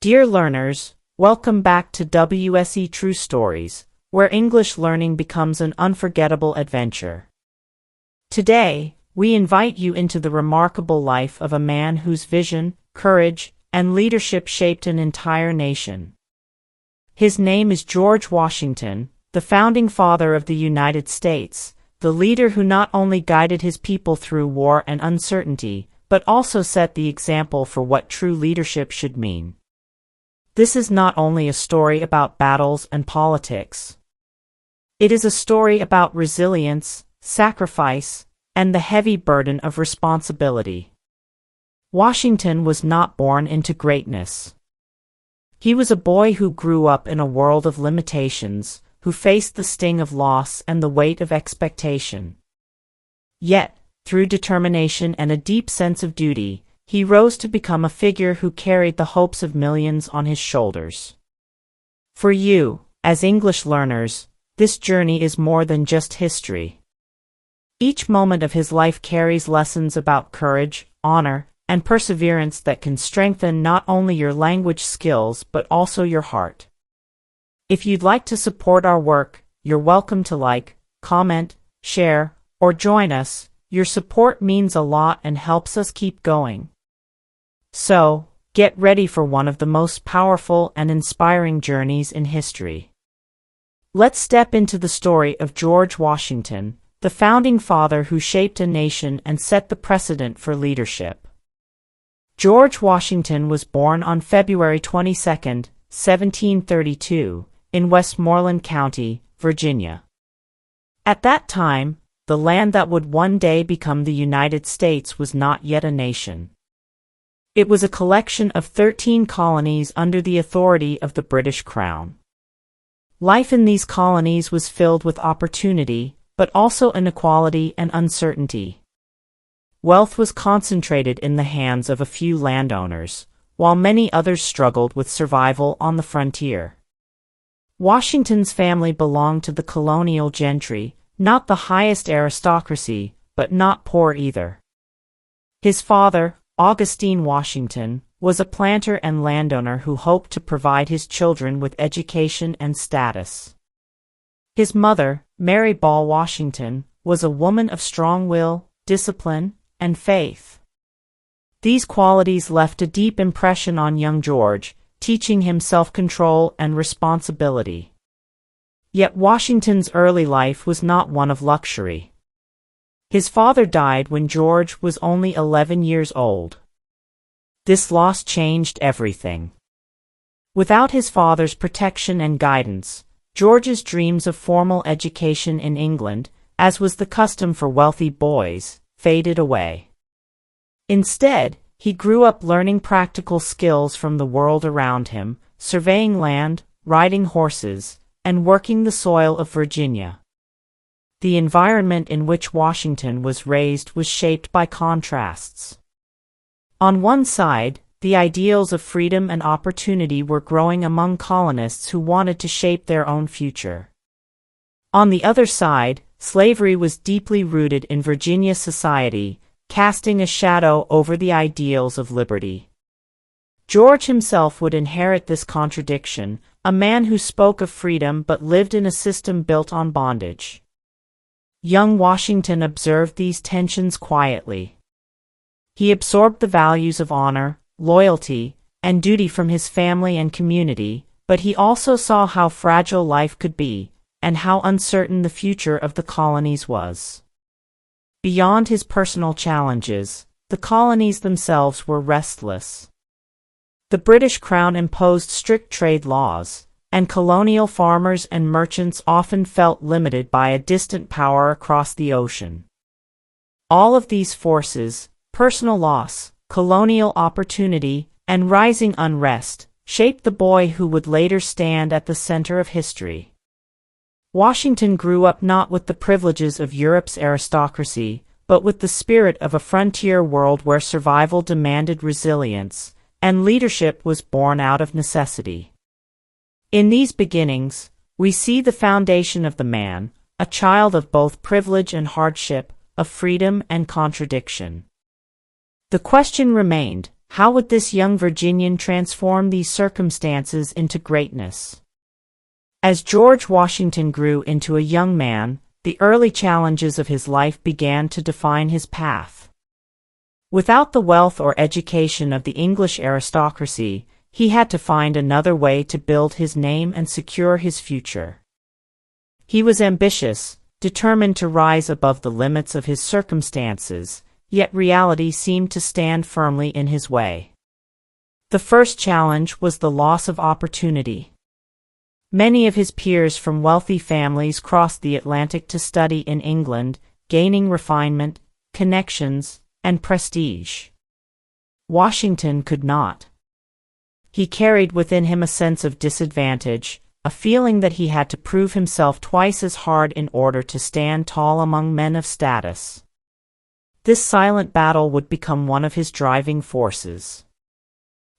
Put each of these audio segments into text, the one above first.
Dear learners, welcome back to WSE True Stories, where English learning becomes an unforgettable adventure. Today, we invite you into the remarkable life of a man whose vision, courage, and leadership shaped an entire nation. His name is George Washington, the founding father of the United States, the leader who not only guided his people through war and uncertainty, but also set the example for what true leadership should mean. This is not only a story about battles and politics. It is a story about resilience, sacrifice, and the heavy burden of responsibility. Washington was not born into greatness. He was a boy who grew up in a world of limitations, who faced the sting of loss and the weight of expectation. Yet, through determination and a deep sense of duty, he rose to become a figure who carried the hopes of millions on his shoulders. For you, as English learners, this journey is more than just history. Each moment of his life carries lessons about courage, honor, and perseverance that can strengthen not only your language skills but also your heart. If you'd like to support our work, you're welcome to like, comment, share, or join us. Your support means a lot and helps us keep going. So, get ready for one of the most powerful and inspiring journeys in history. Let's step into the story of George Washington, the founding father who shaped a nation and set the precedent for leadership. George Washington was born on February 22, 1732, in Westmoreland County, Virginia. At that time, the land that would one day become the United States was not yet a nation. It was a collection of 13 colonies under the authority of the British Crown. Life in these colonies was filled with opportunity, but also inequality and uncertainty. Wealth was concentrated in the hands of a few landowners, while many others struggled with survival on the frontier. Washington's family belonged to the colonial gentry, not the highest aristocracy, but not poor either. His father, Augustine Washington, was a planter and landowner who hoped to provide his children with education and status. His mother, Mary Ball Washington, was a woman of strong will, discipline, and faith. These qualities left a deep impression on young George, teaching him self-control and responsibility. Yet Washington's early life was not one of luxury. His father died when George was only 11 years old. This loss changed everything. Without his father's protection and guidance, George's dreams of formal education in England, as was the custom for wealthy boys, faded away. Instead, he grew up learning practical skills from the world around him, surveying land, riding horses, and working the soil of Virginia. The environment in which Washington was raised was shaped by contrasts. On one side, the ideals of freedom and opportunity were growing among colonists who wanted to shape their own future. On the other side, slavery was deeply rooted in Virginia society, casting a shadow over the ideals of liberty. George himself would inherit this contradiction, a man who spoke of freedom but lived in a system built on bondage. Young Washington observed these tensions quietly. He absorbed the values of honor, loyalty, and duty from his family and community, but he also saw how fragile life could be, and how uncertain the future of the colonies was. Beyond his personal challenges, the colonies themselves were restless. The British Crown imposed strict trade laws, and colonial farmers and merchants often felt limited by a distant power across the ocean. All of these forces, personal loss, colonial opportunity, and rising unrest, shaped the boy who would later stand at the center of history. Washington grew up not with the privileges of Europe's aristocracy, but with the spirit of a frontier world where survival demanded resilience, and leadership was born out of necessity. In these beginnings, we see the foundation of the man, a child of both privilege and hardship, of freedom and contradiction. The question remained, how would this young Virginian transform these circumstances into greatness? As George Washington grew into a young man, the early challenges of his life began to define his path. Without the wealth or education of the English aristocracy, he had to find another way to build his name and secure his future. He was ambitious, determined to rise above the limits of his circumstances, yet reality seemed to stand firmly in his way. The first challenge was the loss of opportunity. Many of his peers from wealthy families crossed the Atlantic to study in England, gaining refinement, connections, and prestige. Washington could not. He carried within him a sense of disadvantage, a feeling that he had to prove himself twice as hard in order to stand tall among men of status. This silent battle would become one of his driving forces.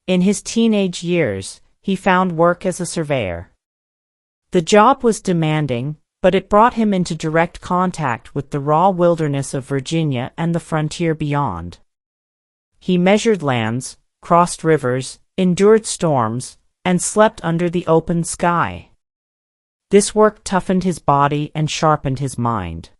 In his teenage years, he found work as a surveyor. The job was demanding, but it brought him into direct contact with the raw wilderness of Virginia and the frontier beyond. He measured lands, crossed rivers, endured storms, and slept under the open sky. This work toughened his body and sharpened his mind.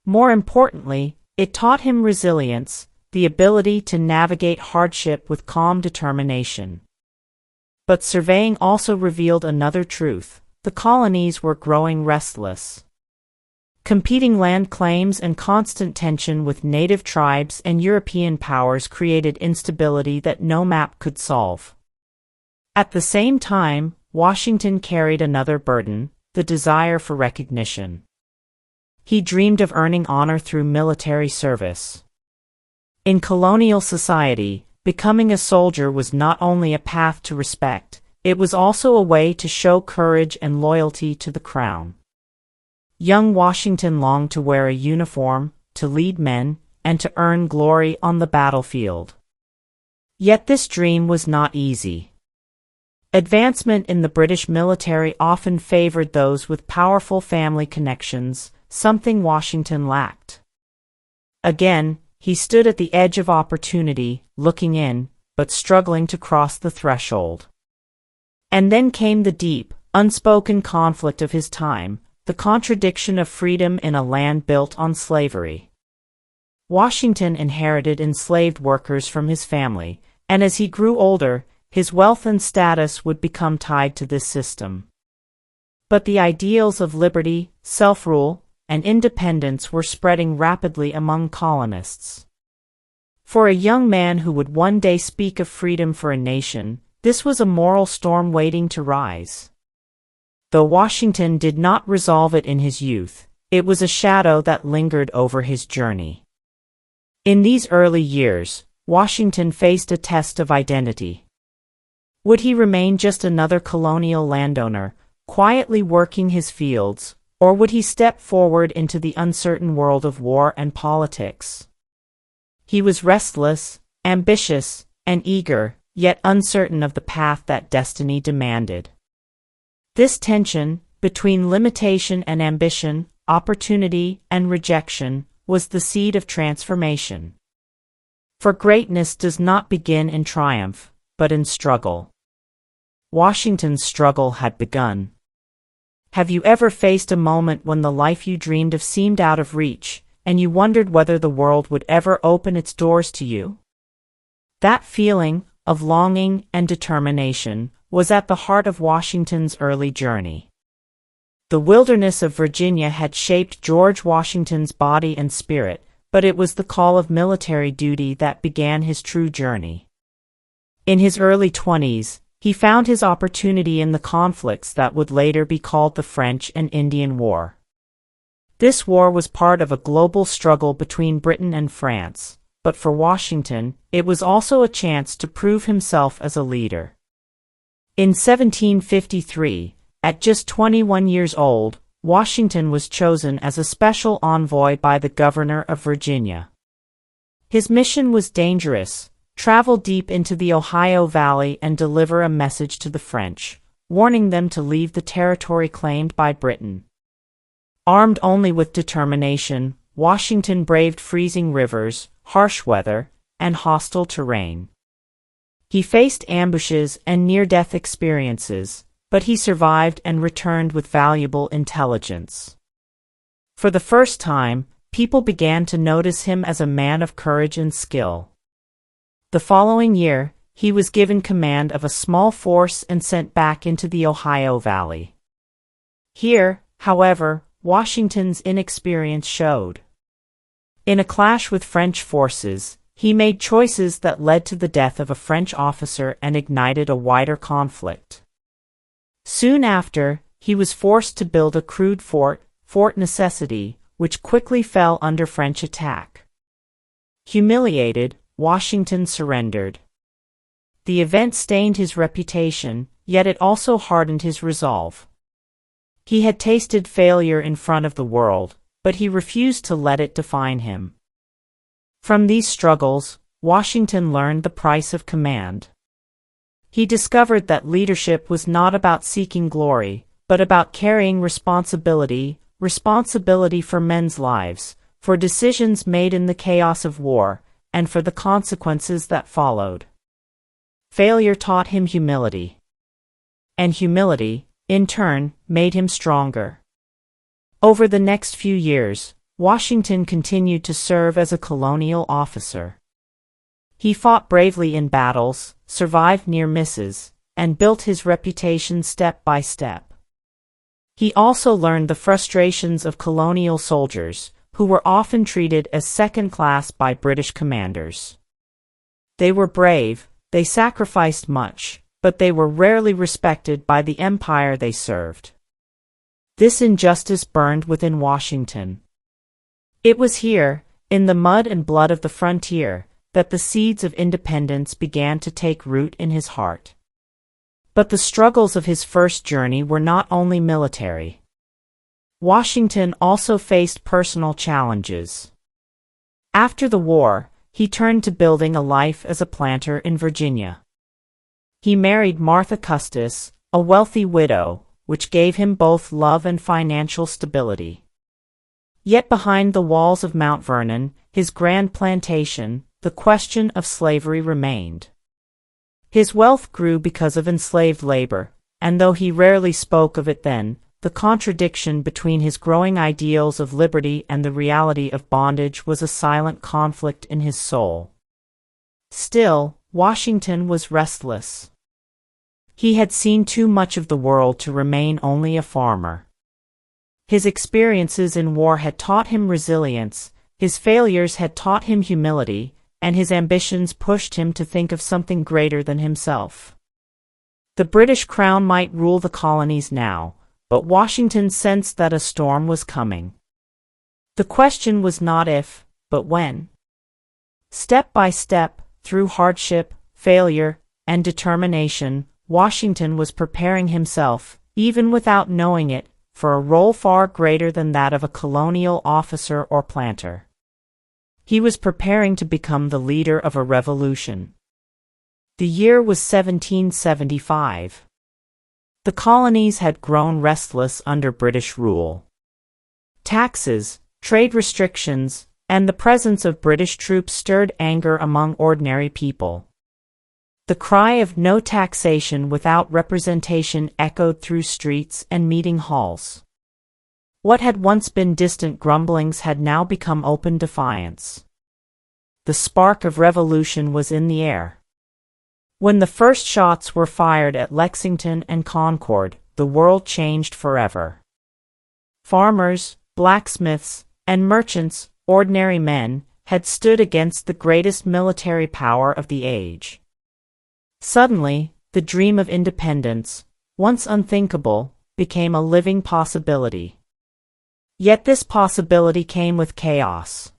More importantly, it taught him resilience, the ability to navigate hardship with calm determination. But surveying also revealed another truth: the colonies were growing restless. Competing land claims and constant tension with native tribes and European powers created instability that no map could solve. At the same time, Washington carried another burden: the desire for recognition. He dreamed of earning honor through military service. In colonial society, becoming a soldier was not only a path to respect, it was also a way to show courage and loyalty to the crown. Young Washington longed to wear a uniform, to lead men, and to earn glory on the battlefield. Yet this dream was not easy. Advancement in the British military often favored those with powerful family connections, something Washington lacked. Again, he stood at the edge of opportunity, looking in, but struggling to cross the threshold. And then came the deep, unspoken conflict of his time, the contradiction of freedom in a land built on slavery. Washington inherited enslaved workers from his family, and as he grew older, his wealth and status would become tied to this system. But the ideals of liberty, self-rule, and independence were spreading rapidly among colonists. For a young man who would one day speak of freedom for a nation, this was a moral storm waiting to rise. Though Washington did not resolve it in his youth, it was a shadow that lingered over his journey. In these early years, Washington faced a test of identity. Would he remain just another colonial landowner, quietly working his fields, or would he step forward into the uncertain world of war and politics? He was restless, ambitious, and eager, yet uncertain of the path that destiny demanded. This tension, between limitation and ambition, opportunity and rejection, was the seed of transformation. For greatness does not begin in triumph, but in struggle. Washington's struggle had begun. Have you ever faced a moment when the life you dreamed of seemed out of reach, and you wondered whether the world would ever open its doors to you? That feeling, of longing and determination, was at the heart of Washington's early journey. The wilderness of Virginia had shaped George Washington's body and spirit, but it was the call of military duty that began his true journey. In his early 20s, he found his opportunity in the conflicts that would later be called the French and Indian War. This war was part of a global struggle between Britain and France, but for Washington, it was also a chance to prove himself as a leader. In 1753, at just 21 years old, Washington was chosen as a special envoy by the governor of Virginia. His mission was dangerous: travel deep into the Ohio Valley and deliver a message to the French, warning them to leave the territory claimed by Britain. Armed only with determination, Washington braved freezing rivers, harsh weather, and hostile terrain. He faced ambushes and near-death experiences, but he survived and returned with valuable intelligence. For the first time, people began to notice him as a man of courage and skill. The following year, he was given command of a small force and sent back into the Ohio Valley. Here, however, Washington's inexperience showed. In a clash with French forces, he made choices that led to the death of a French officer and ignited a wider conflict. Soon after, he was forced to build a crude fort, Fort Necessity, which quickly fell under French attack. Humiliated, Washington surrendered. The event stained his reputation, yet it also hardened his resolve. He had tasted failure in front of the world, but he refused to let it define him. From these struggles, Washington learned the price of command. He discovered that leadership was not about seeking glory, but about carrying responsibility for men's lives, for decisions made in the chaos of war, and for the consequences that followed. Failure taught him humility. And humility, in turn, made him stronger. Over the next few years, Washington continued to serve as a colonial officer. He fought bravely in battles, survived near misses, and built his reputation step by step. He also learned the frustrations of colonial soldiers, who were often treated as second class by British commanders. They were brave, they sacrificed much, but they were rarely respected by the empire they served. This injustice burned within Washington. It was here, in the mud and blood of the frontier, that the seeds of independence began to take root in his heart. But the struggles of his first journey were not only military. Washington also faced personal challenges. After the war, he turned to building a life as a planter in Virginia. He married Martha Custis, a wealthy widow, which gave him both love and financial stability. Yet behind the walls of Mount Vernon, his grand plantation, the question of slavery remained. His wealth grew because of enslaved labor, and though he rarely spoke of it then, the contradiction between his growing ideals of liberty and the reality of bondage was a silent conflict in his soul. Still, Washington was restless. He had seen too much of the world to remain only a farmer. His experiences in war had taught him resilience, his failures had taught him humility, and his ambitions pushed him to think of something greater than himself. The British crown might rule the colonies now, but Washington sensed that a storm was coming. The question was not if, but when. Step by step, through hardship, failure, and determination, Washington was preparing himself, even without knowing it, for a role far greater than that of a colonial officer or planter. He was preparing to become the leader of a revolution. The year was 1775. The colonies had grown restless under British rule. Taxes, trade restrictions, and the presence of British troops stirred anger among ordinary people. The cry of no taxation without representation echoed through streets and meeting halls. What had once been distant grumblings had now become open defiance. The spark of revolution was in the air. When the first shots were fired at Lexington and Concord, the world changed forever. Farmers, blacksmiths, and merchants, ordinary men, had stood against the greatest military power of the age. Suddenly, the dream of independence, once unthinkable, became a living possibility. Yet this possibility came with chaos.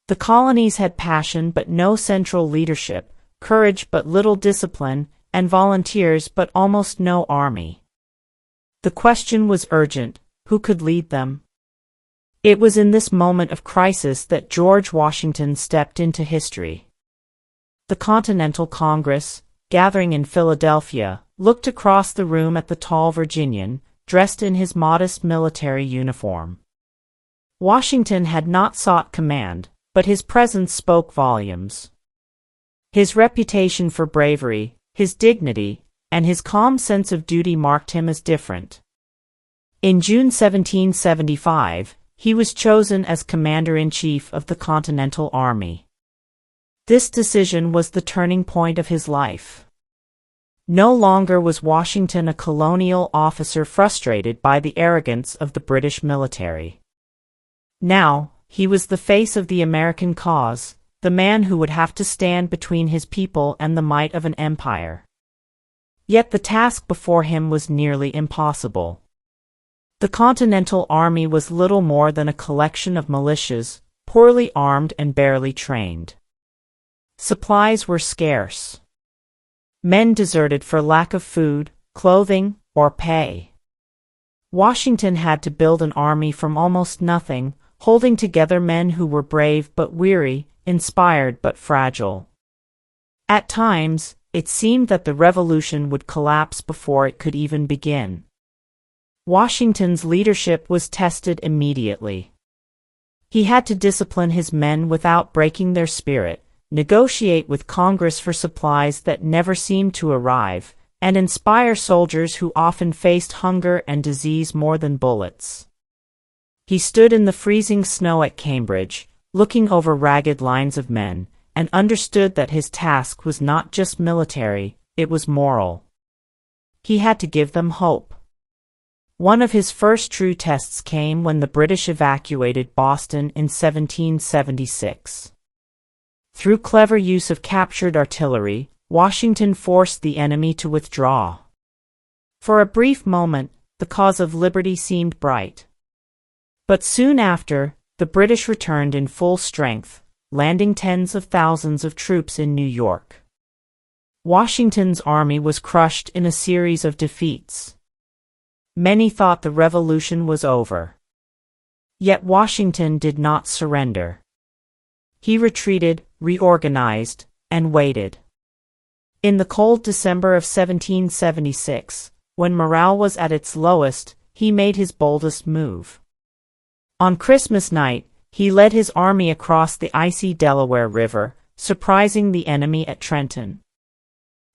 The colonies had passion but no central leadership, courage but little discipline, and volunteers but almost no army. The question was urgent: who could lead them? It was in this moment of crisis that George Washington stepped into history. The Continental Congress, gathering in Philadelphia, looked across the room at the tall Virginian, dressed in his modest military uniform. Washington had not sought command, but his presence spoke volumes. His reputation for bravery, his dignity, and his calm sense of duty marked him as different. In June 1775, he was chosen as Commander-in-Chief of the Continental Army. This decision was the turning point of his life. No longer was Washington a colonial officer frustrated by the arrogance of the British military. Now, he was the face of the American cause, the man who would have to stand between his people and the might of an empire. Yet the task before him was nearly impossible. The Continental Army was little more than a collection of militias, poorly armed and barely trained. Supplies were scarce. Men deserted for lack of food, clothing, or pay. Washington had to build an army from almost nothing, holding together men who were brave but weary, inspired but fragile. At times, it seemed that the revolution would collapse before it could even begin. Washington's leadership was tested immediately. He had to discipline his men without breaking their spirit, negotiate with Congress for supplies that never seemed to arrive, and inspire soldiers who often faced hunger and disease more than bullets. He stood in the freezing snow at Cambridge, looking over ragged lines of men, and understood that his task was not just military, it was moral. He had to give them hope. One of his first true tests came when the British evacuated Boston in 1776. Through clever use of captured artillery, Washington forced the enemy to withdraw. For a brief moment, the cause of liberty seemed bright. But soon after, the British returned in full strength, landing tens of thousands of troops in New York. Washington's army was crushed in a series of defeats. Many thought the revolution was over. Yet Washington did not surrender. He retreated, reorganized, and waited. In the cold December of 1776, when morale was at its lowest, he made his boldest move. On Christmas night, he led his army across the icy Delaware River, surprising the enemy at Trenton.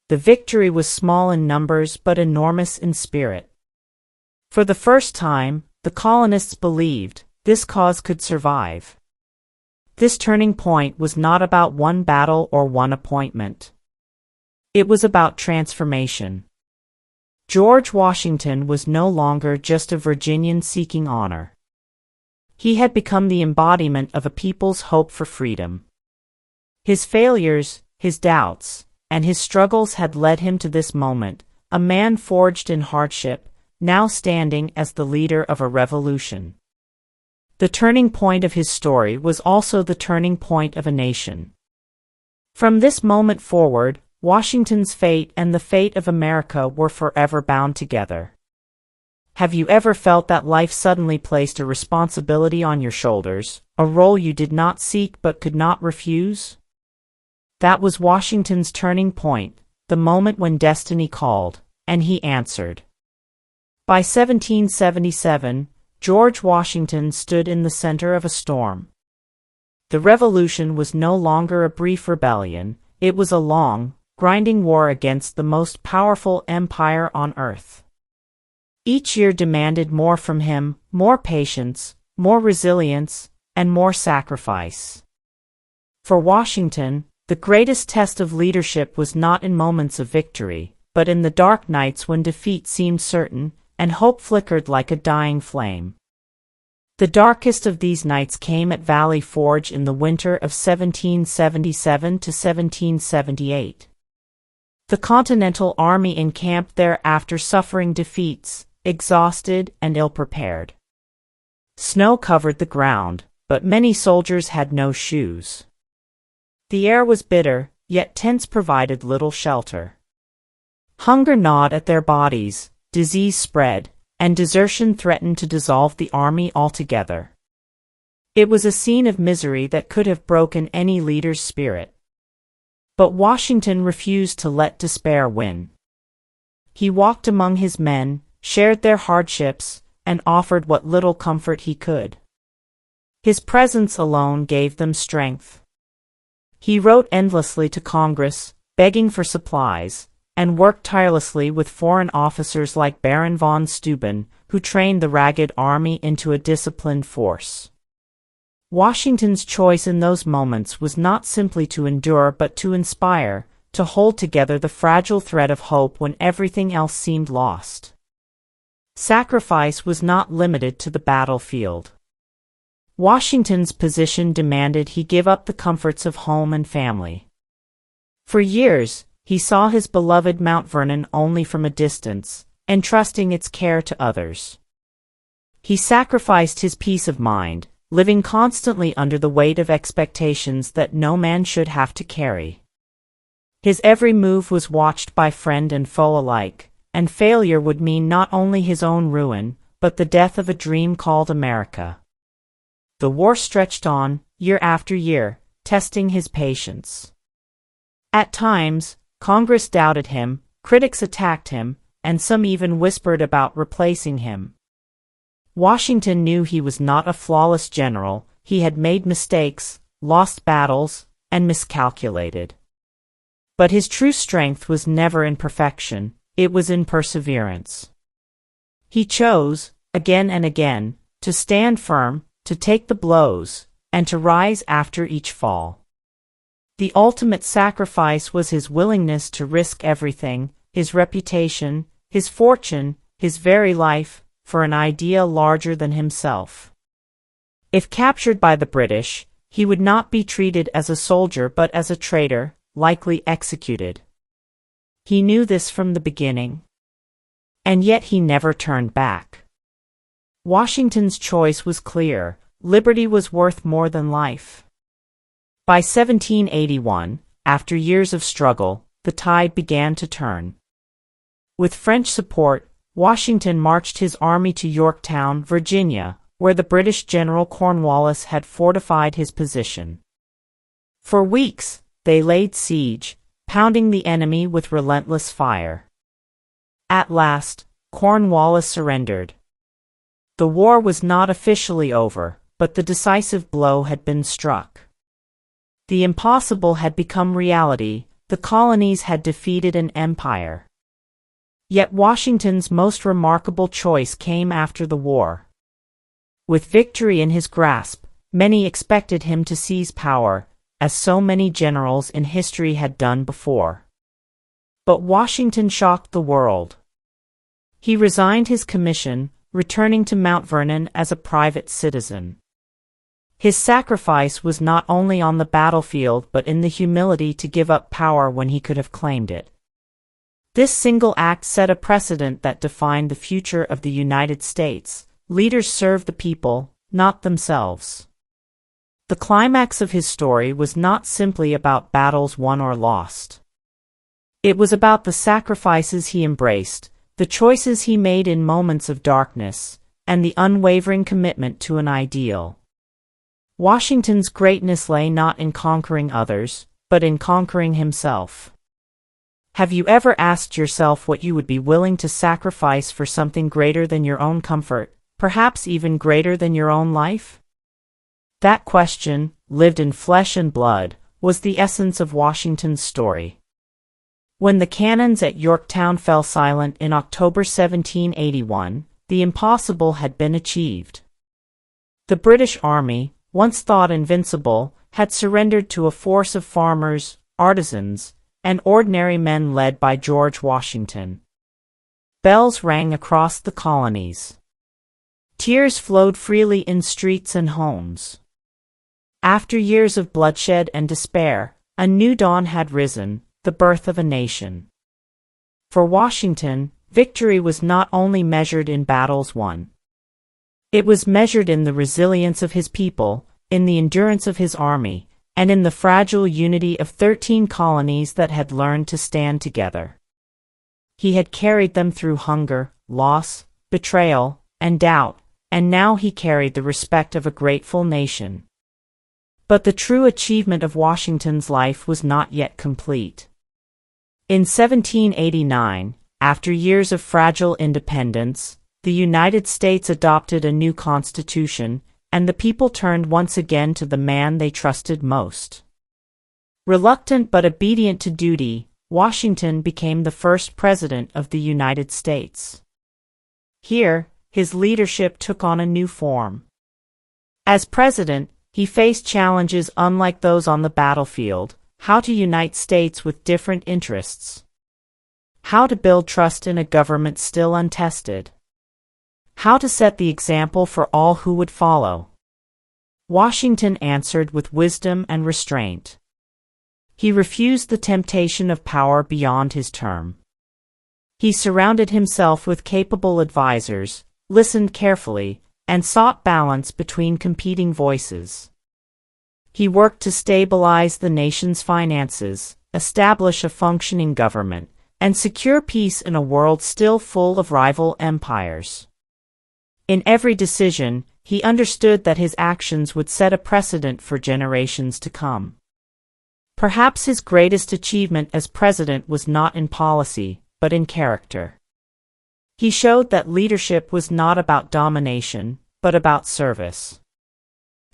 The victory was small in numbers but enormous in spirit. For the first time, the colonists believed this cause could survive. This turning point was not about one battle or one appointment. It was about transformation. George Washington was no longer just a Virginian seeking honor. He had become the embodiment of a people's hope for freedom. His failures, his doubts, and his struggles had led him to this moment, a man forged in hardship, now standing as the leader of a revolution. The turning point of his story was also the turning point of a nation. From this moment forward, Washington's fate and the fate of America were forever bound together. Have you ever felt that life suddenly placed a responsibility on your shoulders, a role you did not seek but could not refuse? That was Washington's turning point, the moment when destiny called, and he answered. By 1777, George Washington stood in the center of a storm. The revolution was no longer a brief rebellion, it was a long, grinding war against the most powerful empire on earth. Each year demanded more from him, more patience, more resilience, and more sacrifice. For Washington, the greatest test of leadership was not in moments of victory, but in the dark nights when defeat seemed certain, and hope flickered like a dying flame. The darkest of these nights came at Valley Forge in the winter of 1777 to 1778. The Continental Army encamped there after suffering defeats, exhausted and ill-prepared. Snow covered the ground, but many soldiers had no shoes. The air was bitter, yet tents provided little shelter. Hunger gnawed at their bodies, disease spread, and desertion threatened to dissolve the army altogether. It was a scene of misery that could have broken any leader's spirit. But Washington refused to let despair win. He walked among his men, shared their hardships, and offered what little comfort he could. His presence alone gave them strength. He wrote endlessly to Congress, begging for supplies, and worked tirelessly with foreign officers like Baron von Steuben, who trained the ragged army into a disciplined force. Washington's choice in those moments was not simply to endure but to inspire, to hold together the fragile thread of hope when everything else seemed lost. Sacrifice was not limited to the battlefield. Washington's position demanded he give up the comforts of home and family. For years, he saw his beloved Mount Vernon only from a distance, entrusting its care to others. He sacrificed his peace of mind, living constantly under the weight of expectations that no man should have to carry. His every move was watched by friend and foe alike, and failure would mean not only his own ruin, but the death of a dream called America. The war stretched on, year after year, testing his patience. At times, Congress doubted him, critics attacked him, and some even whispered about replacing him. Washington knew he was not a flawless general. He had made mistakes, lost battles, and miscalculated. But his true strength was never in perfection, it was in perseverance. He chose, again and again, to stand firm, to take the blows, and to rise after each fall. The ultimate sacrifice was his willingness to risk everything, his reputation, his fortune, his very life, for an idea larger than himself. If captured by the British, he would not be treated as a soldier but as a traitor, likely executed. He knew this from the beginning. And yet he never turned back. Washington's choice was clear: liberty was worth more than life. By 1781, after years of struggle, the tide began to turn. With French support, Washington marched his army to Yorktown, Virginia, where the British General Cornwallis had fortified his position. For weeks, they laid siege, pounding the enemy with relentless fire. At last, Cornwallis surrendered. The war was not officially over, but the decisive blow had been struck. The impossible had become reality. The colonies had defeated an empire. Yet Washington's most remarkable choice came after the war. With victory in his grasp, many expected him to seize power, as so many generals in history had done before. But Washington shocked the world. He resigned his commission, returning to Mount Vernon as a private citizen. His sacrifice was not only on the battlefield but in the humility to give up power when he could have claimed it. This single act set a precedent that defined the future of the United States. Leaders serve the people, not themselves. The climax of his story was not simply about battles won or lost. It was about the sacrifices he embraced, the choices he made in moments of darkness, and the unwavering commitment to an ideal. Washington's greatness lay not in conquering others, but in conquering himself. Have you ever asked yourself what you would be willing to sacrifice for something greater than your own comfort, perhaps even greater than your own life? That question, lived in flesh and blood, was the essence of Washington's story. When the cannons at Yorktown fell silent in October 1781, the impossible had been achieved. The British Army, once thought invincible, had surrendered to a force of farmers, artisans, and ordinary men led by George Washington. Bells rang across the colonies. Tears flowed freely in streets and homes. After years of bloodshed and despair, a new dawn had risen, the birth of a nation. For Washington, victory was not only measured in battles won. It was measured in the resilience of his people, in the endurance of his army, and in the fragile unity of 13 colonies that had learned to stand together. He had carried them through hunger, loss, betrayal, and doubt, and now he carried the respect of a grateful nation. But the true achievement of Washington's life was not yet complete. In 1789, after years of fragile independence, the United States adopted a new constitution, and the people turned once again to the man they trusted most. Reluctant but obedient to duty, Washington became the first president of the United States. Here, his leadership took on a new form. As president, he faced challenges unlike those on the battlefield: how to unite states with different interests, how to build trust in a government still untested, how to set the example for all who would follow. Washington answered with wisdom and restraint. He refused the temptation of power beyond his term. He surrounded himself with capable advisors, listened carefully, and sought balance between competing voices. He worked to stabilize the nation's finances, establish a functioning government, and secure peace in a world still full of rival empires. In every decision, he understood that his actions would set a precedent for generations to come. Perhaps his greatest achievement as president was not in policy, but in character. He showed that leadership was not about domination, but about service.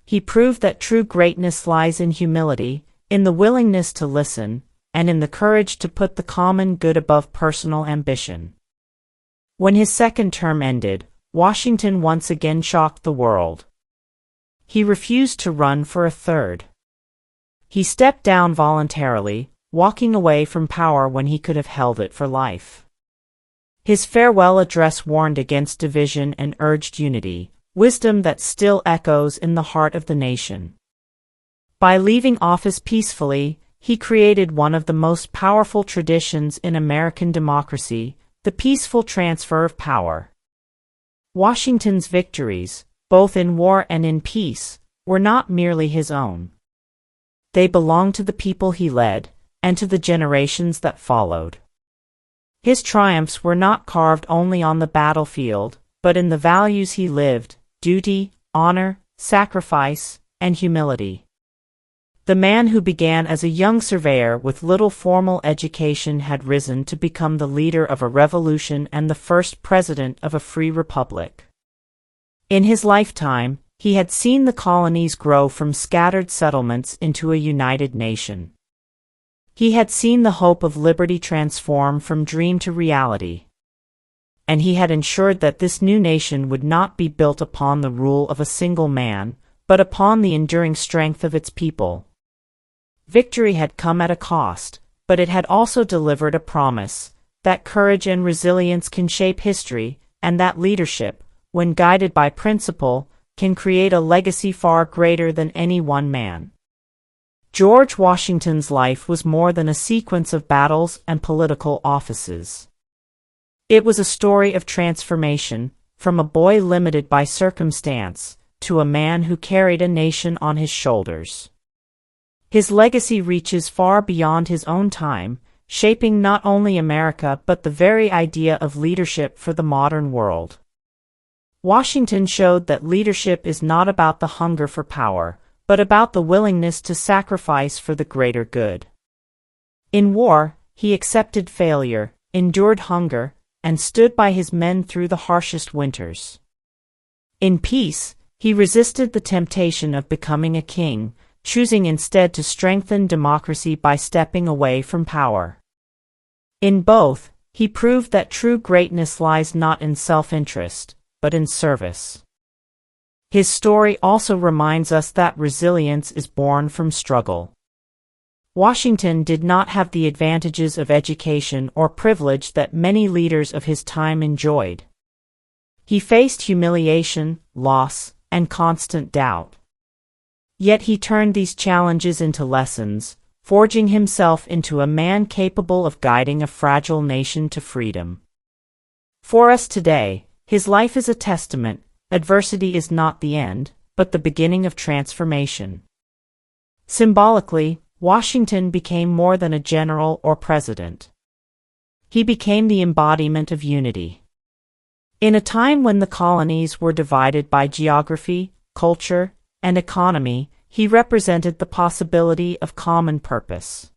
He proved that true greatness lies in humility, in the willingness to listen, and in the courage to put the common good above personal ambition. When his second term ended, Washington once again shocked the world. He refused to run for a third. He stepped down voluntarily, walking away from power when he could have held it for life. His farewell address warned against division and urged unity, wisdom that still echoes in the heart of the nation. By leaving office peacefully, he created one of the most powerful traditions in American democracy: the peaceful transfer of power. Washington's victories, both in war and in peace, were not merely his own. They belonged to the people he led, and to the generations that followed. His triumphs were not carved only on the battlefield, but in the values he lived: duty, honor, sacrifice, and humility. The man who began as a young surveyor with little formal education had risen to become the leader of a revolution and the first president of a free republic. In his lifetime, he had seen the colonies grow from scattered settlements into a united nation. He had seen the hope of liberty transform from dream to reality. And he had ensured that this new nation would not be built upon the rule of a single man, but upon the enduring strength of its people. Victory had come at a cost, but it had also delivered a promise: that courage and resilience can shape history, and that leadership, when guided by principle, can create a legacy far greater than any one man. George Washington's life was more than a sequence of battles and political offices. It was a story of transformation, from a boy limited by circumstance, to a man who carried a nation on his shoulders. His legacy reaches far beyond his own time, shaping not only America but the very idea of leadership for the modern world. Washington showed that leadership is not about the hunger for power, but about the willingness to sacrifice for the greater good. In war, he accepted failure, endured hunger, and stood by his men through the harshest winters. In peace, he resisted the temptation of becoming a king, choosing instead to strengthen democracy by stepping away from power. In both, he proved that true greatness lies not in self-interest, but in service. His story also reminds us that resilience is born from struggle. Washington did not have the advantages of education or privilege that many leaders of his time enjoyed. He faced humiliation, loss, and constant doubt. Yet he turned these challenges into lessons, forging himself into a man capable of guiding a fragile nation to freedom. For us today, his life is a testament: adversity is not the end, but the beginning of transformation. Symbolically, Washington became more than a general or president. He became the embodiment of unity. In a time when the colonies were divided by geography, culture, and economy, he represented the possibility of common purpose.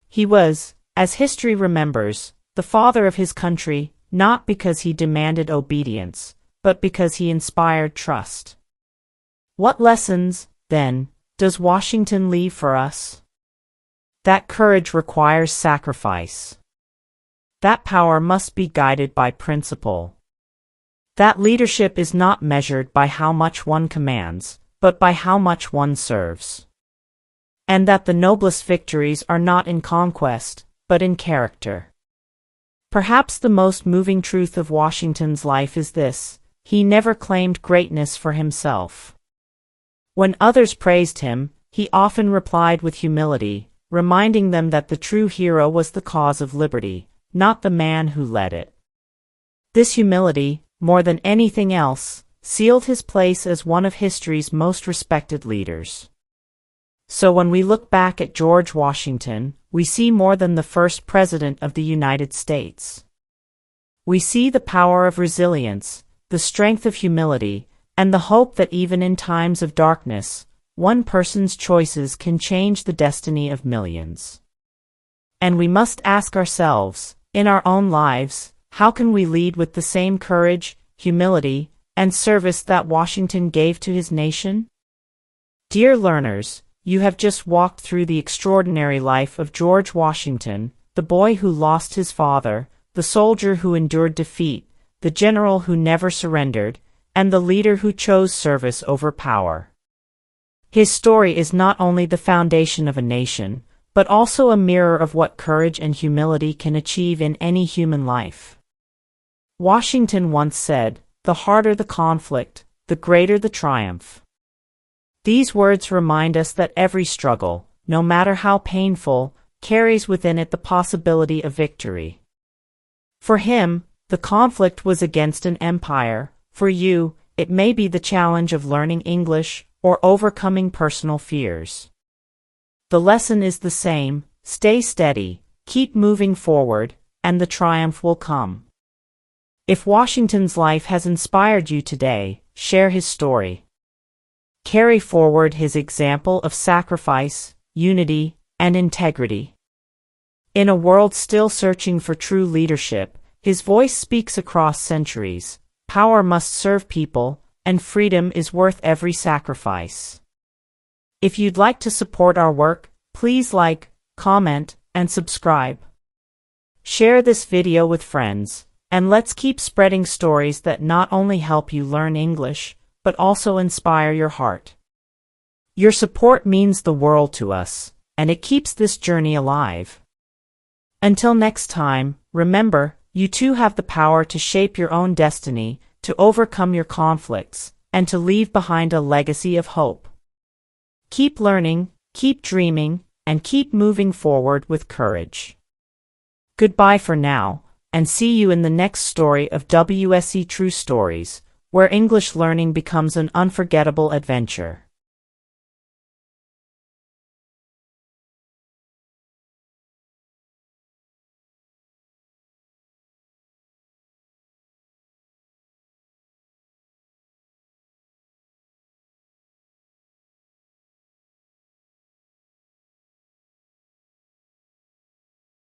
He was, as history remembers, the father of his country, not because he demanded obedience, but because he inspired trust. What lessons, then, does Washington leave for us? That courage requires sacrifice. That power must be guided by principle. That leadership is not measured by how much one commands, but by how much one serves. And that the noblest victories are not in conquest, but in character. Perhaps the most moving truth of Washington's life is this: he never claimed greatness for himself. When others praised him, he often replied with humility, reminding them that the true hero was the cause of liberty, not the man who led it. This humility, more than anything else, sealed his place as one of history's most respected leaders. So when we look back at George Washington, we see more than the first president of the United States. We see the power of resilience, the strength of humility, and the hope that even in times of darkness, one person's choices can change the destiny of millions. And we must ask ourselves, in our own lives, how can we lead with the same courage, humility, and service that Washington gave to his nation? Dear learners, you have just walked through the extraordinary life of George Washington, the boy who lost his father, the soldier who endured defeat, the general who never surrendered, and the leader who chose service over power. His story is not only the foundation of a nation, but also a mirror of what courage and humility can achieve in any human life. Washington once said, "The harder the conflict, the greater the triumph." These words remind us that every struggle, no matter how painful, carries within it the possibility of victory. For him, the conflict was against an empire. For you, it may be the challenge of learning English or overcoming personal fears. The lesson is the same: stay steady, keep moving forward, and the triumph will come. If Washington's life has inspired you today, share his story. Carry forward his example of sacrifice, unity, and integrity. In a world still searching for true leadership, his voice speaks across centuries. Power must serve people, and freedom is worth every sacrifice. If you'd like to support our work, please like, comment, and subscribe. Share this video with friends, and let's keep spreading stories that not only help you learn English, but also inspire your heart. Your support means the world to us, and it keeps this journey alive. Until next time, remember, you too have the power to shape your own destiny, to overcome your conflicts, and to leave behind a legacy of hope. Keep learning, keep dreaming, and keep moving forward with courage. Goodbye for now, and see you in the next story of WSE True Stories, where English learning becomes an unforgettable adventure.